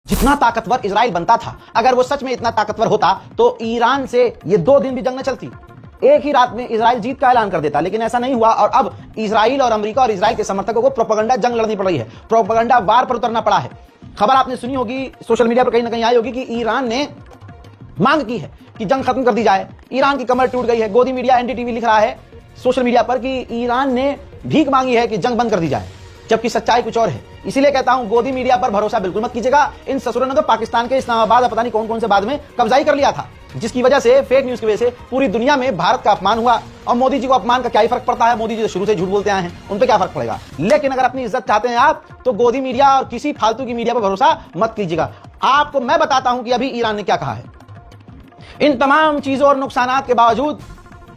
जितना ताकतवर इजराइल बनता था, अगर वो सच में इतना ताकतवर होता तो ईरान से ये 2 दिन भी जंग न चलती। एक ही रात में इजराइल जीत का ऐलान कर देता, लेकिन ऐसा नहीं हुआ और अब इजराइल और अमेरिका और इजराइल के समर्थकों को प्रोपेगेंडा जंग लड़नी पड़ रही है, प्रोपेगेंडा वार पर उतरना पड़ा है। खबर आपने सुनी होगी, सोशल मीडिया पर कहीं ना कहीं आई होगी कि ईरान ने मांग की है कि जंग खत्म कर दी जाए, ईरान की कमर टूट गई है। गोदी मीडिया, एनडीटीवी लिख रहा है सोशल मीडिया पर कि ईरान ने भीख मांगी है कि जंग बंद कर दी जाए, जबकि सच्चाई कुछ और है। इसीलिए कहता हूं, गोदी मीडिया पर भरोसा बिल्कुल मत कीजिएगा। इन ससुरों ने तो पाकिस्तान के इस्लामाबाद, पता नहीं कौन कौन से बाद में कब्जा ही कर लिया था, जिसकी वजह से फेक न्यूज की वजह से पूरी दुनिया में भारत का अपमान हुआ। और मोदी जी को अपमान का क्या ही फर्क पड़ता है, मोदी जी तो शुरू से झूठ बोलते आए हैं, उन पर क्या फर्क पड़ेगा। लेकिन अगर अपनी इज्जत चाहते हैं आप, तो गोदी मीडिया और किसी फालतू की मीडिया पर भरोसा मत कीजिएगा। आपको मैं बताता हूं कि अभी ईरान ने क्या कहा है। इन तमाम चीजों और नुकसानात के बावजूद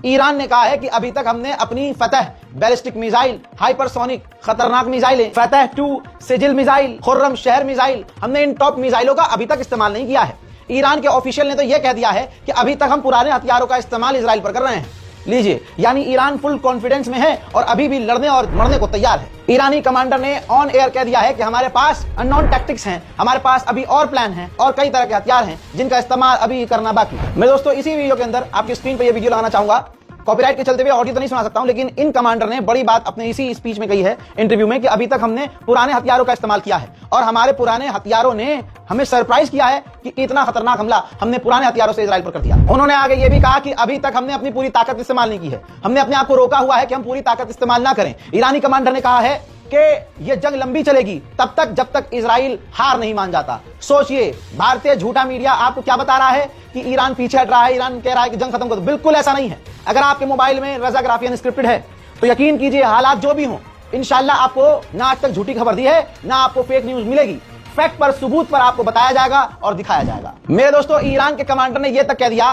ईरान ने कहा है कि अभी तक हमने अपनी फतह बैलिस्टिक मिसाइल, हाइपरसोनिक खतरनाक मिसाइलें, फतह 2 सिजिल मिसाइल, खुर्रम शहर मिसाइल, हमने इन टॉप मिसाइलों का अभी तक इस्तेमाल नहीं किया है। ईरान के ऑफिशियल ने तो यह कह दिया है कि अभी तक हम पुराने हथियारों का इस्तेमाल इजराइल पर कर रहे हैं। लीजिए, यानी ईरान फुल कॉन्फिडेंस में है और अभी भी लड़ने और मरने को तैयार है। ईरानी कमांडर ने ऑन एयर कह दिया है कि हमारे पास अननोन टैक्टिक्स हैं, हमारे पास अभी और प्लान हैं और कई तरह के हथियार हैं जिनका इस्तेमाल अभी करना बाकी है। मैं दोस्तों इसी वीडियो के अंदर आपकी स्क्रीन पर यह वीडियो लगाना चाहूंगा। कॉपीराइट के चलते हुए ऑडियो तो नहीं सुना सकता हूं, लेकिन इन कमांडर ने बड़ी बात अपने इसी स्पीच में कही है, इंटरव्यू में, कि अभी तक हमने पुराने हथियारों का इस्तेमाल किया है और हमारे पुराने हथियारों ने हमें सरप्राइज किया है कि इतना खतरनाक हमला हमने पुराने हथियारों से इजराइल पर कर दिया। उन्होंने आगे ये भी कहा कि अभी तक हमने अपनी पूरी ताकत इस्तेमाल नहीं की है, हमने अपने आप को रोका हुआ है कि हम पूरी ताकत इस्तेमाल ना करें। ईरानी कमांडर ने कहा है कि यह जंग लंबी चलेगी तब तक जब तक इजराइल हार नहीं मान जाता। सोचिए, भारतीय झूठा मीडिया आपको क्या बता रहा है कि ईरान पीछे हट रहा है, ईरान कह रहा है कि जंग खत्म कर दो। बिल्कुल ऐसा नहीं है। अगर आपके मोबाइल में रज़ाग्राफी अनस्क्रिप्टेड है तो यकीन कीजिए, हालात जो भी हों, इंशाल्लाह आपको ना आज तक झूठी खबर दी है, ना आपको फेक न्यूज मिलेगी। फैक्ट पर, सबूत पर आपको बताया जाएगा और दिखाया जाएगा। मेरे दोस्तों, ईरान के कमांडर ने यह तक कह दिया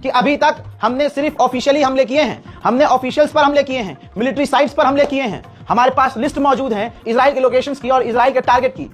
कि अभी तक हमने सिर्फ ऑफिशियली हमले किए हैं, हमने ऑफिशियल्स पर हमले किए हैं, मिलिट्री साइट्स पर हमले किए हैं। हमारे पास लिस्ट मौजूद है इजराइल के लोकेशंस की और इजराइल के टारगेट की,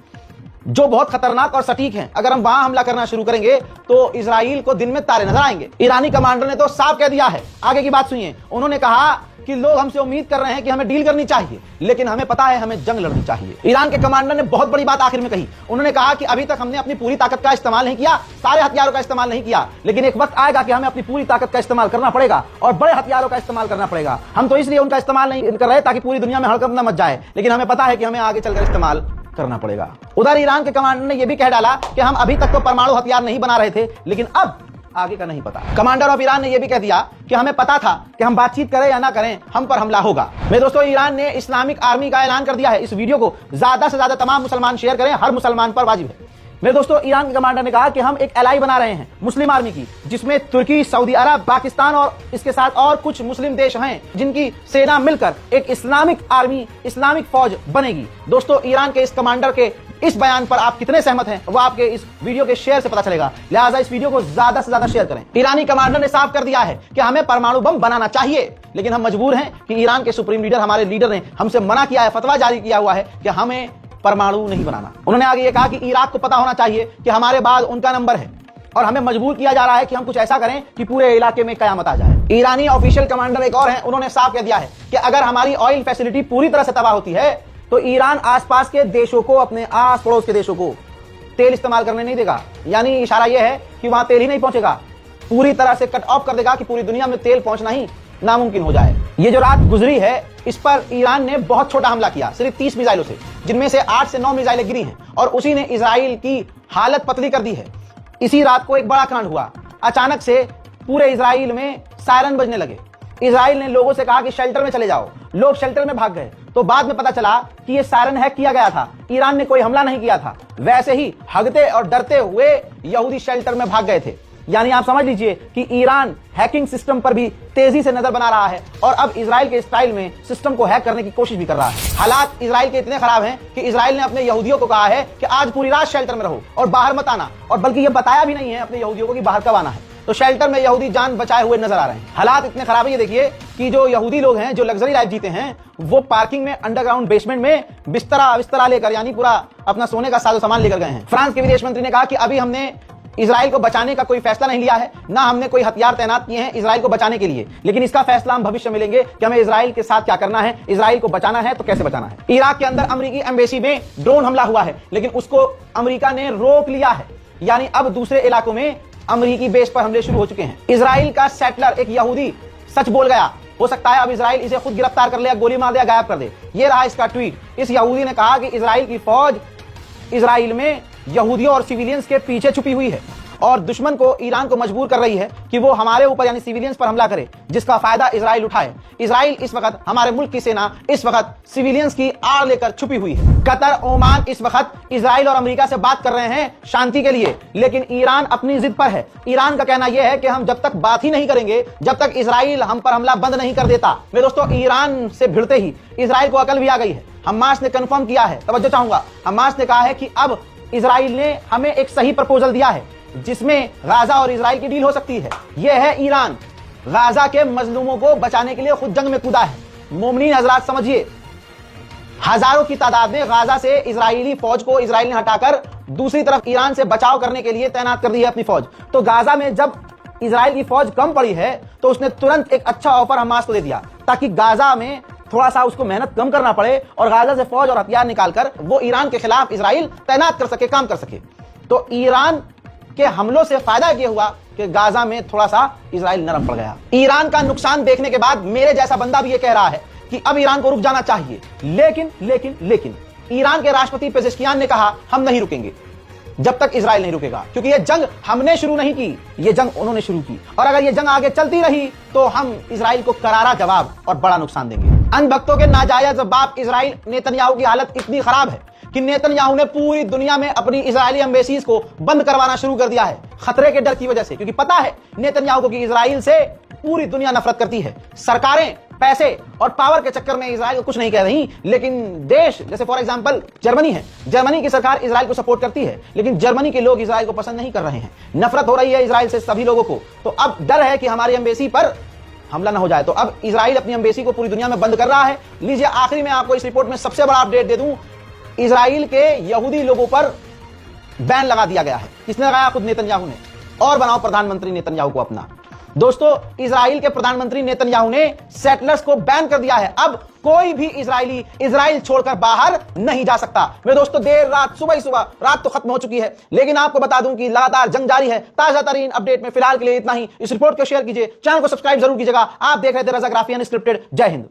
जो बहुत खतरनाक और सटीक हैं। अगर हम वहां हमला करना शुरू करेंगे तो इजराइल को दिन में तारे नजर आएंगे। ईरानी कमांडर ने तो साफ कह दिया है। आगे की बात सुनिए, उन्होंने कहा कि लोग हमसे उम्मीद कर रहे हैं कि हमें डील करनी चाहिए, लेकिन हमें पता है हमें जंग लड़नी चाहिए। ईरान के कमांडर ने बहुत बड़ी बात आखिर में कही। उन्होंने कहा कि अभी तक हमने अपनी पूरी ताकत का इस्तेमाल नहीं किया, सारे हथियारों का इस्तेमाल नहीं किया, लेकिन एक वक्त आएगा कि हमें अपनी पूरी ताकत का इस्तेमाल करना पड़ेगा और बड़े हथियारों का इस्तेमाल करना पड़ेगा। हम तो इसलिए उनका इस्तेमाल नहीं कर रहे ताकि पूरी दुनिया में हड़कंप न मच जाए, लेकिन हमें पता है कि हमें आगे चलकर इस्तेमाल करना पड़ेगा। उधर ईरान के कमांडर ने यह भी कह डाला कि हम अभी तक तो परमाणु हथियार नहीं बना रहे थे, लेकिन अब आगे का नहीं पता। कमांडर ऑफ ईरान ने यह भी कह दिया कि हमें पता था कि हम बातचीत करें या ना करें, हम पर हमला होगा। मेरे दोस्तों, ईरान ने इस्लामिक आर्मी का ऐलान कर दिया है। इस वीडियो को ज्यादा से ज्यादा तमाम मुसलमान शेयर करें, हर मुसलमान पर वाजिब है। मेरे दोस्तों, ईरान के कमांडर ने कहा कि हम एक एलाई बना रहे हैं मुस्लिम आर्मी की, जिसमें तुर्की, सऊदी अरब, पाकिस्तान और इसके साथ और कुछ मुस्लिम देश हैं, जिनकी सेना मिलकर एक इस्लामिक आर्मी, इस्लामिक फौज बनेगी। दोस्तों, ईरान के इस कमांडर के इस बयान पर आप कितने सहमत हैं, वो आपके इस वीडियो के शेयर से पता चलेगा। लिहाजा इस वीडियो को ज्यादा से ज्यादा शेयर करें। ईरानी कमांडर ने साफ कर दिया है कि हमें परमाणु बम बनाना चाहिए, लेकिन हम मजबूर हैं कि ईरान के सुप्रीम लीडर, हमारे लीडर ने हमसे मना किया है, फतवा जारी किया हुआ है कि हमें परमाणु नहीं बनाना। उन्होंने आगे ये कहा कि इराक को पता होना चाहिए कि हमारे बाद उनका नंबर है और हमें मजबूर किया जा रहा है कि हम कुछ ऐसा करें कि पूरे इलाके में कयामत आ जाए। ईरानी ऑफिशियल कमांडर एक और हैं, उन्होंने साफ कह दिया है कि अगर हमारी ऑयल फैसिलिटी पूरी तरह से तबाह होती है तो ईरान आसपास के देशों को, अपने आस पड़ोस के देशों को तेल इस्तेमाल करने नहीं देगा। यानी इशारा यह है कि वहां तेल ही नहीं पहुंचेगा, पूरी तरह से कट ऑफ कर देगा कि पूरी दुनिया में तेल पहुंचना ही नामुमकिन हो जाए। ये जो रात गुजरी है, इस पर ईरान ने बहुत छोटा हमला किया, सिर्फ 30 मिसाइलों से, जिनमें से 8 से 9 मिसाइलें गिरी हैं और उसी ने इजराइल की हालत पतली कर दी है। इसी रात को एक बड़ा कांड हुआ। अचानक से पूरे इजराइल में सायरन बजने लगे। इजराइल ने लोगों से कहा कि शेल्टर में चले जाओ। लोग शेल्टर में भाग गए, तो बाद में पता चला कि यह सायरन हैक किया गया था। ईरान ने कोई हमला नहीं किया था। वैसे ही हगते और डरते हुए यहूदी शेल्टर में भाग गए थे। यानी आप समझ लीजिए कि ईरान हैकिंग सिस्टम पर भी तेजी से नजर बना रहा है और अब इजराइल के स्टाइल में सिस्टम को हैक करने की कोशिश भी कर रहा है। हालात इजराइल के इतने खराब हैं कि इजराइल ने अपने यहूदियों को कहा है कि आज पूरी रात शेल्टर में रहो और बाहर मत आना, और बल्कि ये बताया भी नहीं है अपने यहूदियों को कि बाहर कब आना है। तो शेल्टर में यहूदी जान बचाए हुए नजर आ रहे हैं। हालात इतने खराब है, ये देखिए कि जो यहूदी लोग हैं, जो लग्जरी लाइफ जीते हैं, वो पार्किंग में अंडरग्राउंड बेसमेंट में बिस्तरा लेकर, यानी पूरा अपना सोने का साजो सामान लेकर गए हैं। फ्रांस के विदेश मंत्री ने कहा कि अभी हमने इजराइल को बचाने का कोई फैसला नहीं लिया है, ना हमने कोई हथियार तैनात किए हैं इजराइल को बचाने के लिए, लेकिन इसका फैसला हम भविष्य में लेंगे कि हमें इजराइल के साथ क्या करना है, इजराइल को बचाना है तो कैसे बचाना है। इराक के अंदर अमेरिकी एम्बेसी में ड्रोन हमला हुआ है, लेकिन उसको अमेरिका ने रोक लिया है, यानी अब दूसरे इलाकों में अमेरिकी बेस पर हमले शुरू हो चुके हैं। इजराइल का सेटलर एक यहूदी सच बोल गया, हो सकता है अब इजराइल इसे खुद गिरफ्तार कर ले, गोली मार दे, गायब कर दे। ये रहा इसका ट्वीट। इस यहूदी ने कहा कि इजराइल की फौज इजराइल में यहूदियों और सिविलियंस के पीछे छुपी हुई है और दुश्मन को, ईरान को मजबूर कर रही है कि वो हमारे ऊपर यानी सिविलियंस पर हमला करे, जिसका फायदा इजराइल उठाए। इजराइल इस वक्त, हमारे मुल्क की सेना इस वक्त सिविलियंस की आड़ लेकर छुपी हुई है। कतर, ओमान इस वक्त इजराइल और अमेरिका से बात कर रहे हैं शांति के लिए, लेकिन ईरान अपनी जिद पर है। ईरान का कहना यह है कि हम जब तक बात ही नहीं करेंगे, जब तक इजराइल हम पर हमला बंद नहीं कर देता। मेरे दोस्तों, ईरान से भिड़ते ही इजराइल को अकल भी आ गई है। हमास ने कंफर्म किया है, तवज्जो चाहूंगा, हमास ने कहा है कि अब इजराइल ने हमें एक सही प्रपोजल दिया है जिसमें गाजा और इजराइल की डील हो सकती है। यह है ईरान। गाजा के मजलूमों को बचाने के लिए खुद जंग में कूदा है। मोमिनीन हजरात समझिए, हजारों की तादाद में गाजा से इजरायली फौज को इजराइल ने हटाकर दूसरी तरफ ईरान से बचाव करने के लिए तैनात कर दी है अपनी फौज। तो गाजा में जब इजराइल की फौज कम पड़ी है तो उसने तुरंत एक अच्छा ऑफर हमास को दे दिया ताकि गाजा में थोड़ा सा उसको मेहनत कम करना पड़े और गाजा से फौज और हथियार निकालकर वो ईरान के खिलाफ इजराइल तैनात कर सके, काम कर सके। तो ईरान के हमलों से फायदा यह हुआ कि गाजा में थोड़ा सा इजराइल नरम पड़ गया। ईरान का नुकसान देखने के बाद मेरे जैसा बंदा भी ये कह रहा है कि अब ईरान को रुक जाना चाहिए, लेकिन ईरान के राष्ट्रपति पेजेश्कियान ने कहा हम नहीं रुकेंगे जब तक इजराइल नहीं रुकेगा, क्योंकि ये जंग हमने शुरू नहीं की, ये जंग उन्होंने शुरू की, और अगर ये जंग आगे चलती रही तो हम इजराइल को करारा जवाब और बड़ा नुकसान देंगे। अंधभक्तों के नाजायज बाप इजराइल नेतन्याहू की हालत इतनी खराब है कि नेतन्याहू ने पूरी दुनिया में अपनी इजरायली एम्बेसीज को बंद करवाना शुरू कर दिया है, खतरे के डर की वजह से, क्योंकि पता है नेतन्याहू को कि इजराइल से पूरी दुनिया नफरत करती है। सरकारें पैसे और पावर के चक्कर में इजराइल को कुछ नहीं कह रही, लेकिन देश जैसे फॉर एग्जांपल जर्मनी है, जर्मनी की सरकार इजराइल को सपोर्ट करती है, लेकिन जर्मनी के लोग इजराइल को पसंद नहीं कर रहे हैं, नफरत हो रही है इजराइल से सभी लोगों को। तो अब डर है कि हमारी एम्बेसी पर हमला ना हो जाए, तो अब इजराइल अपनी एम्बेसी को पूरी दुनिया में बंद कर रहा है। लीजिए, आखिरी में आपको इस रिपोर्ट में सबसे बड़ा अपडेट दे दूं, इजराइल के यहूदी लोगों पर बैन लगा दिया गया है। किसने लगाया? खुद नेतन्याहू ने। और बनाओ प्रधानमंत्री नेतन्याहू को अपना। दोस्तों, इजराइल के प्रधानमंत्री नेतन्याहू ने सेटलर्स को बैन कर दिया है। अब कोई भी इजरायली इजराइल छोड़कर बाहर नहीं जा सकता। मेरे दोस्तों, देर रात, सुबह ही सुबह, रात तो खत्म हो चुकी है, लेकिन आपको बता दूं कि लगातार जंग जारी है। ताजा तरीन अपडेट में फिलहाल के लिए इतना ही। इस रिपोर्ट को शेयर कीजिए, चैनल को सब्सक्राइब जरूर कीजिएगा। आप देख रहे थे रज़ा ग्राफी अनस्क्रिप्टेड। जय हिंद।